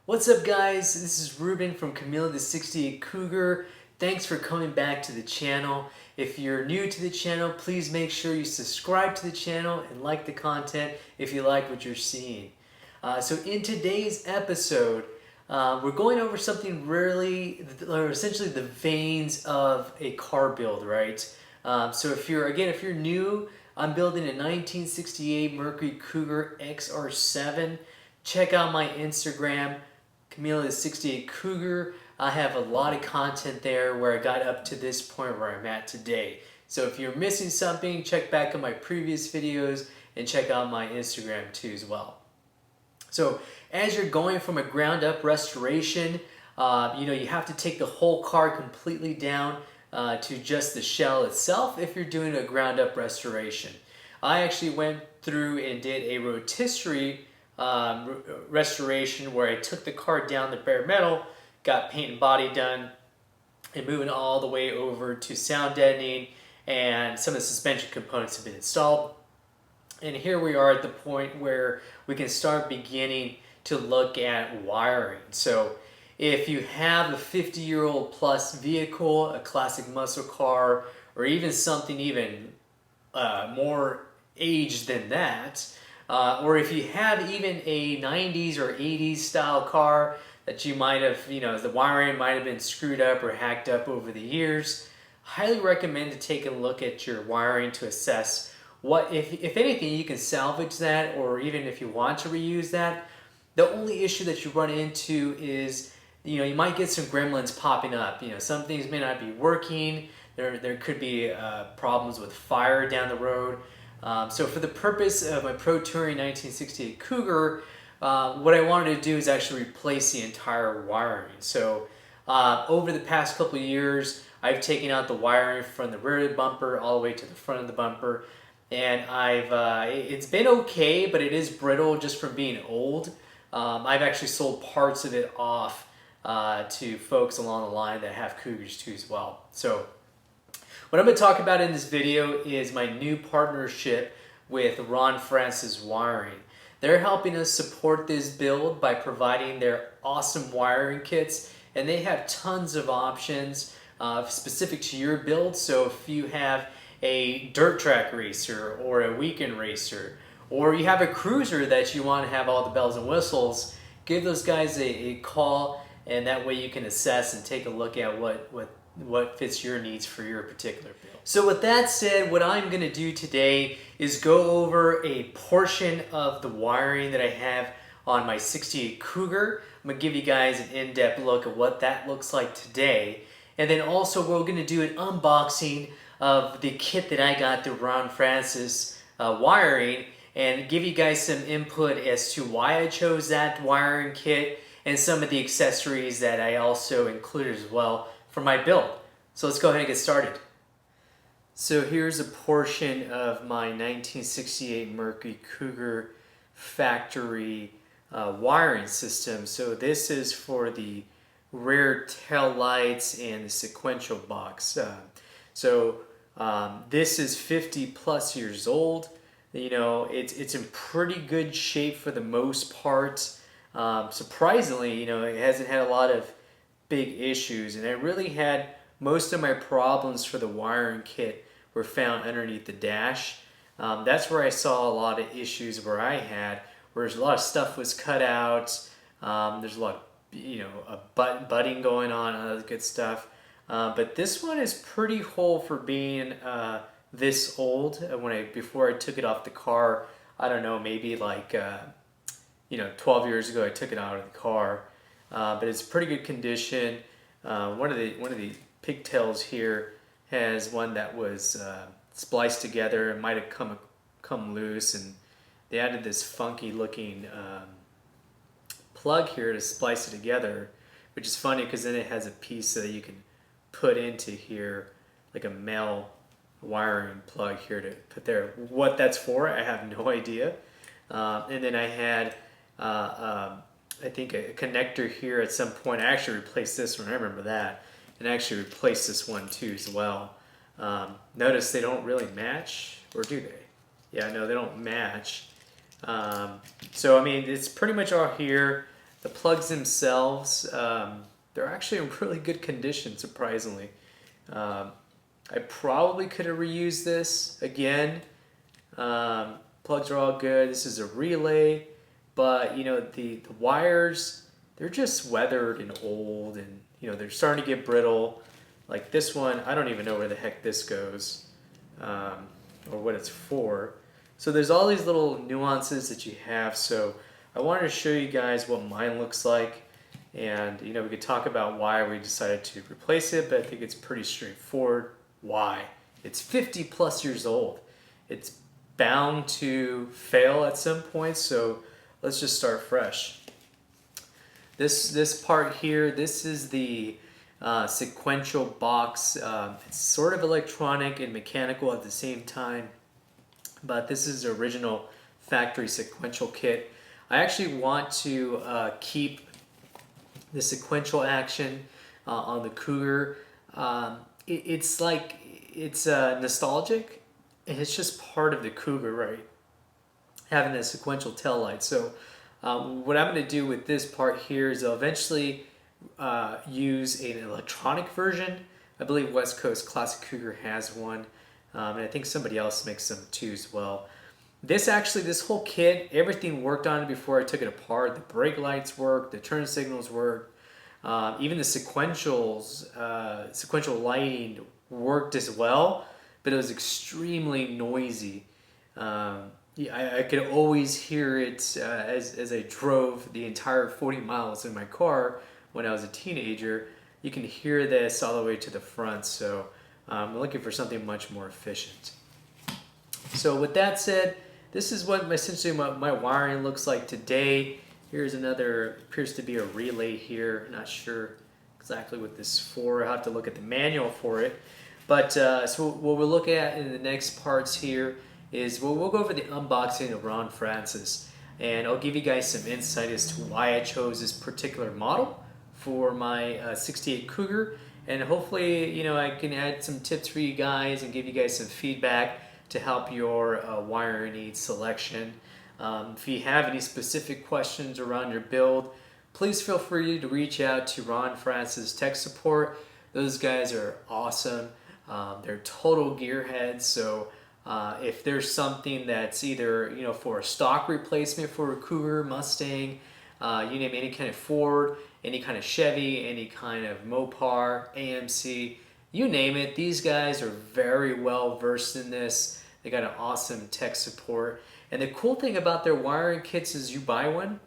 What's up, guys? This is Ruben from Camila the 68 Cougar. Thanks for coming back to the channel. If you're new to the channel, please make sure you subscribe to the channel and like the content if you like what you're seeing. So in today's episode, we're going over something really, or essentially the veins of a car build, right? So if you're new, I'm building a 1968 Mercury Cougar XR7. Check out my Instagram, Camila the 68 Cougar. I have a lot of content there where I got up to this point where I'm at today. So if you're missing something, check back on my previous videos and check out my Instagram too as well. So as you're going from a ground up restoration, you have to take the whole car completely down to just the shell itself if you're doing a ground up restoration. I actually went through and did a rotisserie restoration where I took the car down to bare metal, got paint and body done, and moving all the way over to sound deadening, and some of the suspension components have been installed. And here we are at the point where we can start beginning to look at wiring. So if you have a 50-year-old plus vehicle, a classic muscle car, or even something even more aged than that, or if you have even a 90s or 80s style car that you might have, the wiring might have been screwed up or hacked up over the years, highly recommend to take a look at your wiring to assess what, if anything, you can salvage that, or even if you want to reuse that. The only issue that you run into is, you might get some gremlins popping up. Some things may not be working. There could be problems with fire down the road. So for the purpose of my Pro Touring 1968 Cougar, what I wanted to do is actually replace the entire wiring. So over the past couple of years, I've taken out the wiring from the rear of the bumper all the way to the front of the bumper. And it's been okay, but it is brittle just from being old. I've actually sold parts of it off to folks along the line that have Cougars too as well. So what I'm going to talk about in this video is my new partnership with Ron Francis Wiring. They're helping us support this build by providing their awesome wiring kits, and they have tons of options specific to your build. So if you have a dirt track racer or a weekend racer, or you have a cruiser that you want to have all the bells and whistles, give those guys a call, and that way you can assess and take a look at what fits your needs for your particular build. So with that said, what I'm going to do today is go over a portion of the wiring that I have on my 68 Cougar. I'm going to give you guys an in-depth look at what that looks like today. And then also we're going to do an unboxing of the kit that I got through Ron Francis Wiring, and give you guys some input as to why I chose that wiring kit and some of the accessories that I also included as well for my build. So let's go ahead and get started. So here's a portion of my 1968 Mercury Cougar factory wiring system. So this is for the rear tail lights and the sequential box. This is 50 plus years old. It's in pretty good shape for the most part. Surprisingly, it hasn't had a lot of big issues, and I really had most of my problems for the wiring kit were found underneath the dash. That's where I saw a lot of issues where I had, where a lot of stuff was cut out. There's a lot of, butting going on, all that good stuff. But this one is pretty whole for being this old. Before I took it off the car, I don't know, maybe like 12 years ago I took it out of the car. But it's pretty good condition. One of the pigtails here has one that was spliced together. It might have come loose, and they added this funky looking plug here to splice it together, which is funny because then it has a piece that you can put into here, like a male wiring plug here to put there. What that's for, I have no idea. And then I had I think a connector here at some point. I actually replaced this one, I remember that, and I actually replaced this one too as well. Notice they don't really match, or do they? Yeah, no, they don't match. So I mean, it's pretty much all here. The plugs themselves, they're actually in really good condition, surprisingly. I probably could have reused this again. Plugs are all good. This is a relay, but you know, the wires, they're just weathered and old, and you know, they're starting to get brittle. Like this one, I don't even know where the heck this goes, or what it's for. So there's all these little nuances that you have. So I wanted to show you guys what mine looks like, and you know, we could talk about why we decided to replace it, but I think it's pretty straightforward. Why? It's 50 plus years old. It's bound to fail at some point, so let's just start fresh. This part here, this is the sequential box. It's sort of electronic and mechanical at the same time, but this is the original factory sequential kit. I actually want to keep the sequential action on the Cougar. It's like, it's nostalgic, and it's just part of the Cougar, right? Having that sequential tail light. So what I'm going to do with this part here is I'll eventually use an electronic version. I believe West Coast Classic Cougar has one, and I think somebody else makes them too as well. This whole kit, everything worked on it before I took it apart. The brake lights worked, the turn signals worked, even the sequential lighting worked as well, but it was extremely noisy. I could always hear it as I drove the entire 40 miles in my car when I was a teenager. You can hear this all the way to the front, so I'm looking for something much more efficient. So with that said, this is what essentially my wiring looks like today. Here's another, appears to be a relay here. Not sure exactly what this is for. I'll have to look at the manual for it. But so what we'll look at in the next parts here is we'll go over the unboxing of Ron Francis, and I'll give you guys some insight as to why I chose this particular model for my 68 Cougar, and hopefully, you know, I can add some tips for you guys and give you guys some feedback to help your wire needs selection. If you have any specific questions around your build, please feel free to reach out to Ron Francis Tech Support. Those guys are awesome. They're total gearheads, so if there's something that's either, you know, for a stock replacement for a Cougar, Mustang, you name any kind of Ford, any kind of Chevy, any kind of Mopar, AMC, you name it, these guys are very well versed in this. They got an awesome tech support. And the cool thing about their wiring kits is you buy one,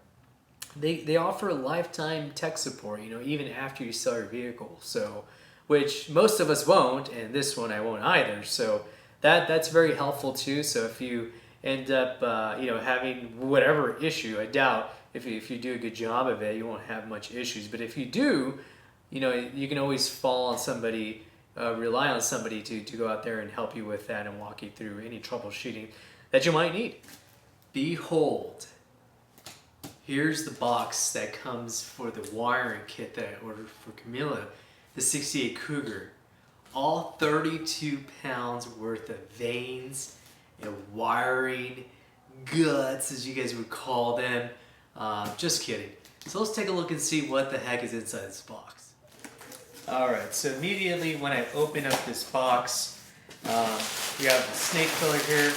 they offer lifetime tech support, you know, even after you sell your vehicle. So, which most of us won't, and this one I won't either. So that's very helpful too. So if you end up, you know, having whatever issue, I doubt if you do a good job of it, you won't have much issues. But if you do, you know, you can always fall on somebody, rely on somebody to go out there and help you with that and walk you through any troubleshooting that you might need. Behold, here's the box that comes for the wiring kit that I ordered for Camilla, the 68 Cougar. All 32 pounds worth of vanes and wiring guts, as you guys would call them. Just kidding. So let's take a look and see what the heck is inside this box. Alright, so immediately when I open up this box, we have the snake filler here.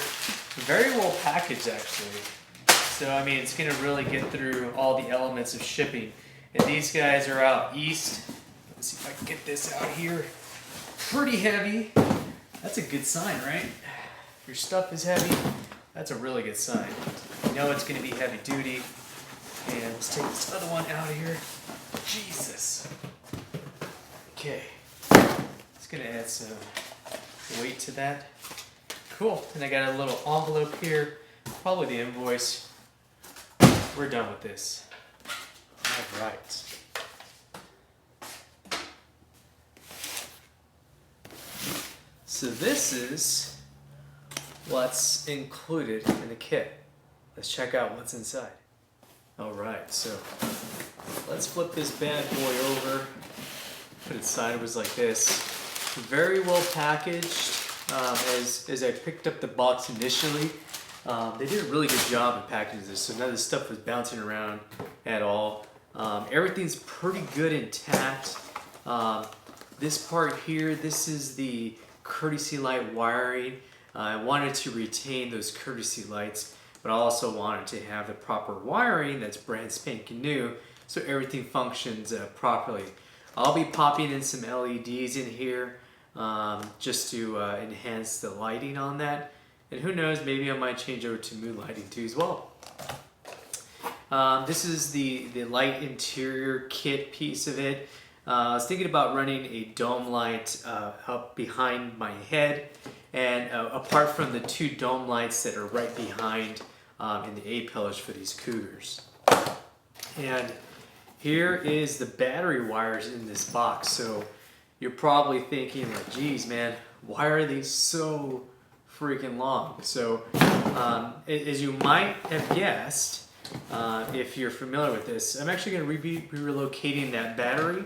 Very well packaged, actually. So, I mean, it's going to really get through all the elements of shipping. And these guys are out east. Let's see if I can get this out here. Pretty heavy. That's a good sign, right? If your stuff is heavy, that's a really good sign. You know it's going to be heavy duty. And let's take this other one out of here. Jesus. Okay. It's going to add some weight to that. Cool. And I got a little envelope here. Probably the invoice. We're done with this. All right. So this is what's included in the kit. Let's check out what's inside. All right, so let's flip this bad boy over. Put it sideways like this. Very well packaged. As I picked up the box initially, they did a really good job of packaging this, so none of the stuff was bouncing around at all. Everything's pretty good intact. This part here, this is the courtesy light wiring. I wanted to retain those courtesy lights, but I also wanted to have the proper wiring that's brand spanking new, so everything functions properly. I'll be popping in some LEDs in here just to enhance the lighting on that. And who knows, maybe I might change over to mood lighting too as well. This is the light interior kit piece of it. I was thinking about running a dome light up behind my head, and apart from the two dome lights that are right behind in the A-pillars for these Cougars. And here is the battery wires in this box. So you're probably thinking like, geez man, why are they so freaking long? So as you might have guessed, if you're familiar with this, I'm actually going to be relocating that battery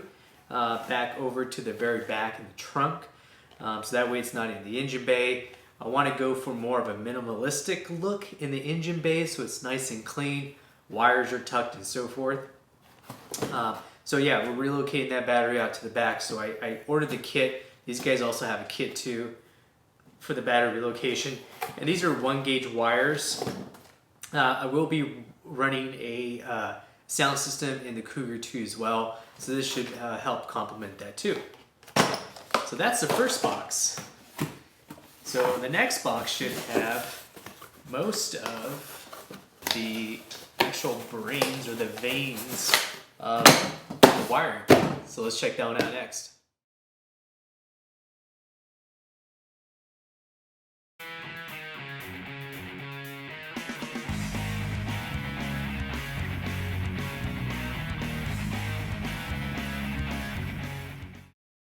back over to the very back in the trunk. So that way it's not in the engine bay. I want to go for more of a minimalistic look in the engine bay, so it's nice and clean, wires are tucked and so forth. So yeah, we're relocating that battery out to the back. So I ordered the kit. These guys also have a kit too for the battery relocation. And these are 1-gauge wires. I will be running a sound system in the Cougar 2 as well. So this should help complement that too. So that's the first box. So the next box should have most of the actual brains or the veins of the wiring. So let's check that one out next.